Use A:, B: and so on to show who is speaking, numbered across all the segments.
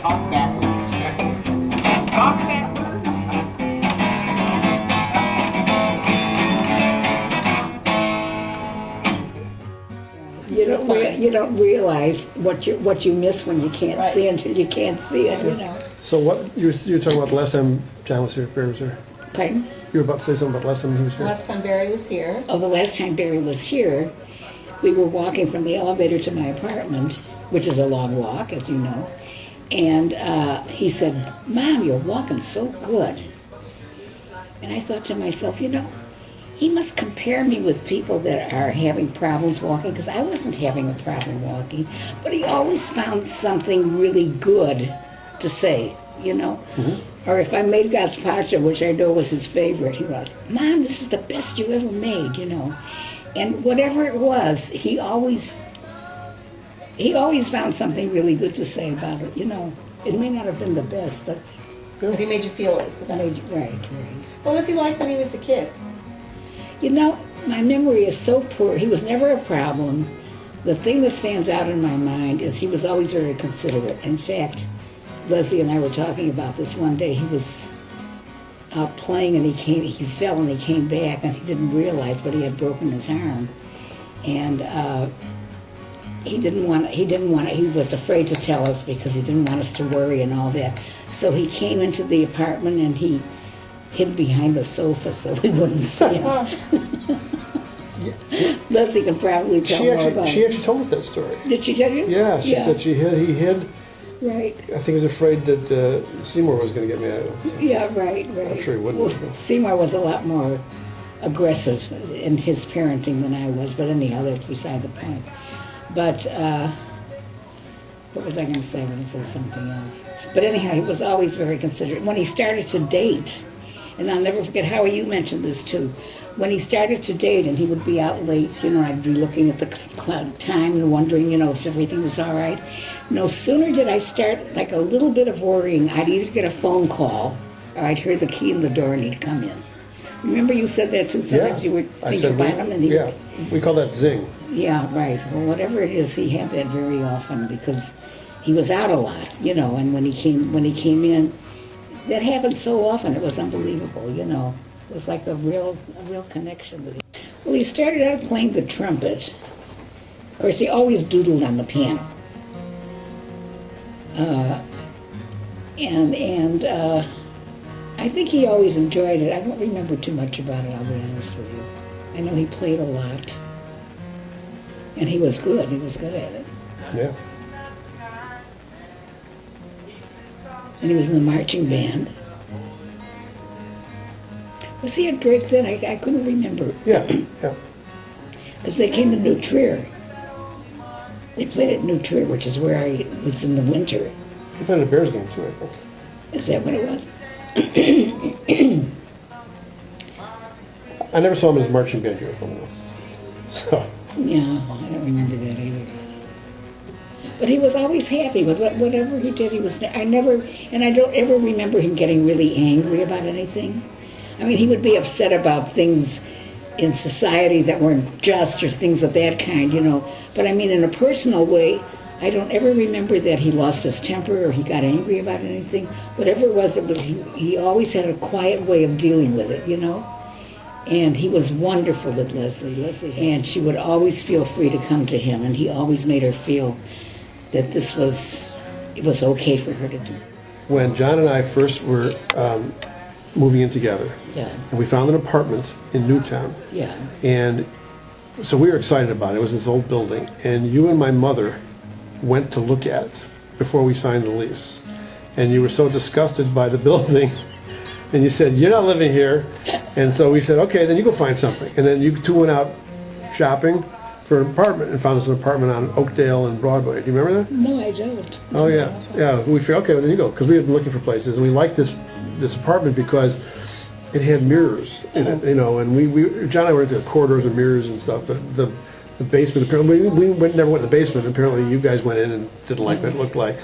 A: You don't realize what you miss when you can't see until you can't see it, you know.
B: So what you were talking about the last time John was here, Barry was here?
A: Pardon?
B: You were about to say something about last time he was here.
C: Last time Barry was here.
A: Oh, the last time Barry was here, we were walking from the elevator to my apartment, which is a long walk, as you know. And he said, "Mom, you're walking so good." And I thought to myself, you know, he must compare me with people that are having problems walking, because I wasn't having a problem walking. But he always found something really good to say, you know. Mm-hmm. Or if I made gazpacho, which I know was his favorite, he was, "Mom, this is the best you ever made," you know. And whatever it was, he always found something really good to say about it, you know. It may not have been the best, but
C: he made you feel it was the best.
A: Right.
C: What was he like when he was a kid?
A: You know, my memory is so poor. He was never a problem. The thing that stands out in my mind is he was always very considerate. In fact, Leslie and I were talking about this one day. He was out playing and he fell and he came back and he didn't realize, but he had broken his arm. And he was afraid to tell us because he didn't want us to worry and all that. So he came into the apartment and he hid behind the sofa so we wouldn't see him. Leslie can probably tell more about it.
B: She actually told us that story.
A: Did she tell you?
B: Yeah, she said he hid.
A: Right.
B: I think he was afraid that Seymour was going to get mad at him. So.
A: Yeah, right.
B: I'm sure he wouldn't.
A: Well, Seymour was a lot more aggressive in his parenting than I was, but anyhow, that's beside the point. But what was I going to say? I was going to say something else. But anyhow, he was always very considerate. When he started to date, and I'll never forget, Howie, you mentioned this too. When he started to date and he would be out late, you know, I'd be looking at the time and wondering, you know, if everything was all right. No sooner did I start like a little bit of worrying, I'd either get a phone call or I'd hear the key in the door and he'd come in. Remember you said that too? Sometimes you were thinking about him and
B: we call that zing.
A: Yeah, right. Well, whatever it is, he had that very often because he was out a lot, you know, and when he came in, that happened so often, it was unbelievable, you know. It was like a real connection with him. Well, he started out playing the trumpet. Of course, he always doodled on the piano. I think he always enjoyed it. I don't remember too much about it, I'll be honest with you. I know he played a lot. And he was good. He was good at it.
B: Yeah.
A: And he was in the marching band. Was he at Drake then? I couldn't remember.
B: Yeah.
A: Because they came to New Trier. They played at New Trier, which is where I was in the winter.
B: They played at a Bears game too, I think.
A: Is that what it was?
B: I never saw him in his marching band uniform, though. So.
A: Yeah, I don't remember that either. But he was always happy with whatever he did. I don't ever remember him getting really angry about anything. I mean, he would be upset about things in society that weren't just or things of that kind, you know. But I mean, in a personal way, I don't ever remember that he lost his temper or he got angry about anything. Whatever it was he always had a quiet way of dealing with it, you know. And he was wonderful with Leslie, and she would always feel free to come to him, and he always made her feel that it was okay for her to do.
B: When John and I first were moving in together, and we found an apartment in Newtown, and so we were excited about it. It was this old building, and you and my mother went to look at it before we signed the lease, and you were so disgusted by the building. And you said, "You're not living here." And so we said, "Okay, then you go find something." And then you two went out shopping for an apartment and found us an apartment on Oakdale and Broadway. Do you remember that?
A: No, I don't.
B: Oh, yeah. Yeah, we figured, okay, well, then you go. Because we had been looking for places. And we liked this apartment because it had mirrors in it, you know. And John and I were into corridors and mirrors and stuff. But the basement, apparently, we never went in the basement. Apparently, you guys went in and didn't like what it looked like.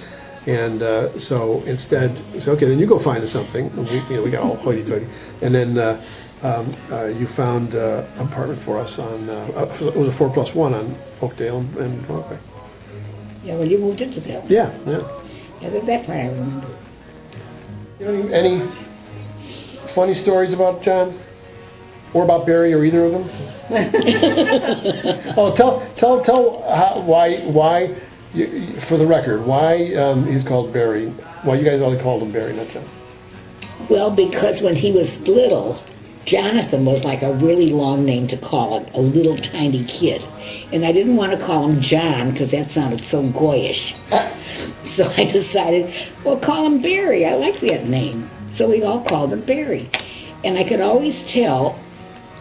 B: And so instead, we said, okay, then you go find us something. And we got all hoity-toity. And then you found an apartment for us on, it was a 4+1 on Oakdale and Broadway.
A: Yeah, well, you moved into that one.
B: Yeah.
A: Yeah, that part I remember.
B: Any funny stories about John? Or about Barry, or either of them? Oh, tell why, for the record, why he's called Barry, why you guys only called him Barry, not John.
A: Well, because when he was little, Jonathan was like a really long name to call a little tiny kid. And I didn't want to call him John because that sounded so goyish. So I decided, well, call him Barry. I like that name. So we all called him Barry. And I could always tell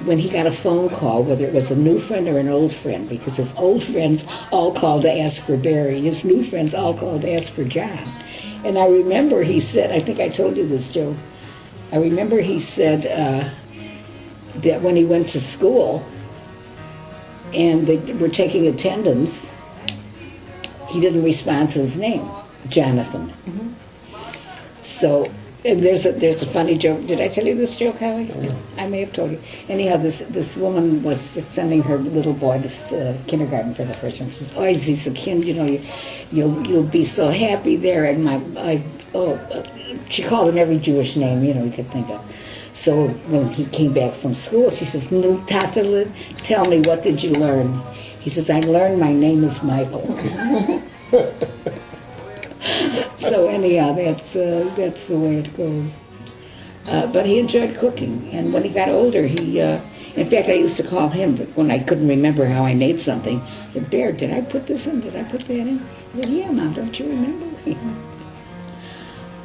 A: when he got a phone call whether it was a new friend or an old friend, because his old friends all called to ask for Barry. His new friends all called to ask for John. And I remember he said, I think I told you this, Joe, I remember he said that when he went to school and they were taking attendance, he didn't respond to his name, Jonathan. Mm-hmm. So and there's a funny joke. Did I tell you this joke, Howie?
B: No.
A: I may have told you. Anyhow, this woman was sending her little boy to kindergarten for the first time. She says, "Oh, he's a kid. You know, you'll be so happy there." And she called him every Jewish name you could think of. So when he came back from school, she says, "Little Tata, tell me, what did you learn?" He says, "I learned my name is Michael." So anyhow, that's the way it goes. But he enjoyed cooking, and when he got older, in fact, I used to call him when I couldn't remember how I made something. I said, "Bear, did I put this in? Did I put that in?" He said, "Yeah, Mom, don't you remember?"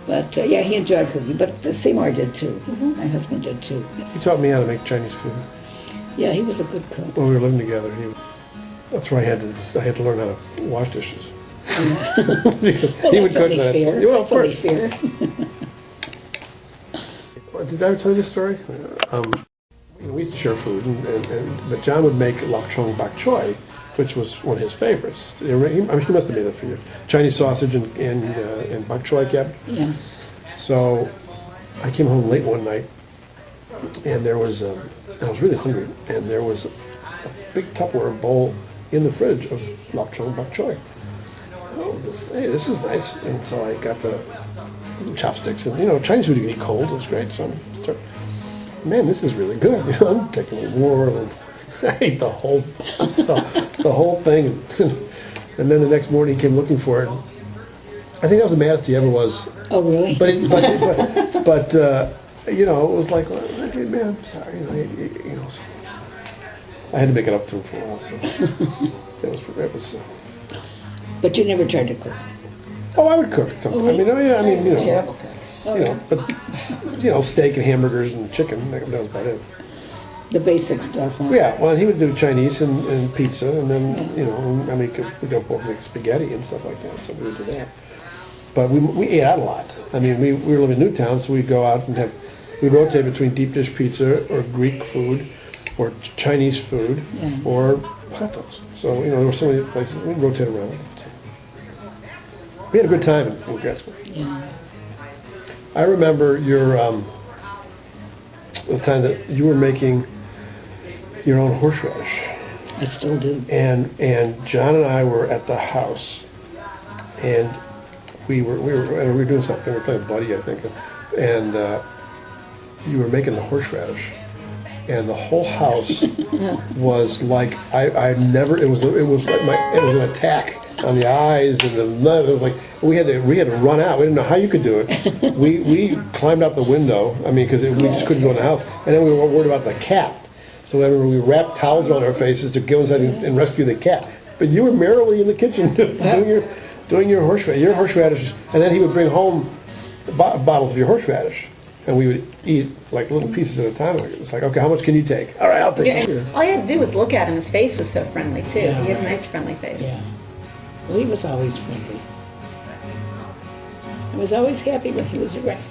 A: But yeah, he enjoyed cooking. But Seymour did too. Mm-hmm. My husband did too.
B: He taught me how to make Chinese food.
A: Yeah, he was a good cook.
B: When we were living together, that's where I had to learn how to wash dishes.
A: Well, he would cook that. Fair. Well, that's only fair.
B: Did I ever tell you this story? We used to share food, but John would make lap chong bak choy, which was one of his favorites. He must have made that for you. Chinese sausage and bak choy kept.
A: Yeah.
B: So I came home late one night, and I was really hungry, and there was a big Tupperware bowl in the fridge of lap chong bak choy. Oh, this is nice. And so I got the chopsticks, and Chinese food you can eat cold. It was great. So man, this is really good. I'm taking a whirl, and I ate the whole thing. And then the next morning he came looking for it. I think that was the maddest he ever was.
A: Oh, really?
B: But it was like, man, I'm sorry. So I had to make it up to him for a while. So it was.
A: But you never tried to cook?
B: Oh, I would cook sometimes.
C: Terrible cook.
B: But steak and hamburgers and chicken, that was about it.
A: The basic stuff, huh?
B: Yeah, well, he would do Chinese and pizza, and then, we don't both make spaghetti and stuff like that, so we would do that. But we ate out a lot. We were living in Newtown, so we'd go out and we'd rotate between deep dish pizza or Greek food or Chinese food or hot dogs. So, there were so many places, we'd rotate around. We had a good time in grad school.
A: Yeah.
B: I remember the time that you were making your own horseradish.
A: I still do.
B: And John and I were at the house, and we were doing something. We were playing Buddy, I think, and you were making the horseradish, and the whole house was like I never. It was like it was an attack on the eyes and the nose. It was like we had to run out. We didn't know how you could do it. We climbed out the window. Because we just couldn't go in the house. And then we were worried about the cat. So we wrapped towels around our faces to go inside and rescue the cat. But you were merrily in the kitchen doing your horseradish. And then he would bring home bottles of your horseradish, and we would eat like little pieces at a time. It's like, okay, how much can you take? All right, I'll take it.
C: All you had to do was look at him. His face was so friendly too.
A: Yeah.
C: He had a nice friendly face.
A: Yeah. Well, he was always friendly. I was always happy when he was around.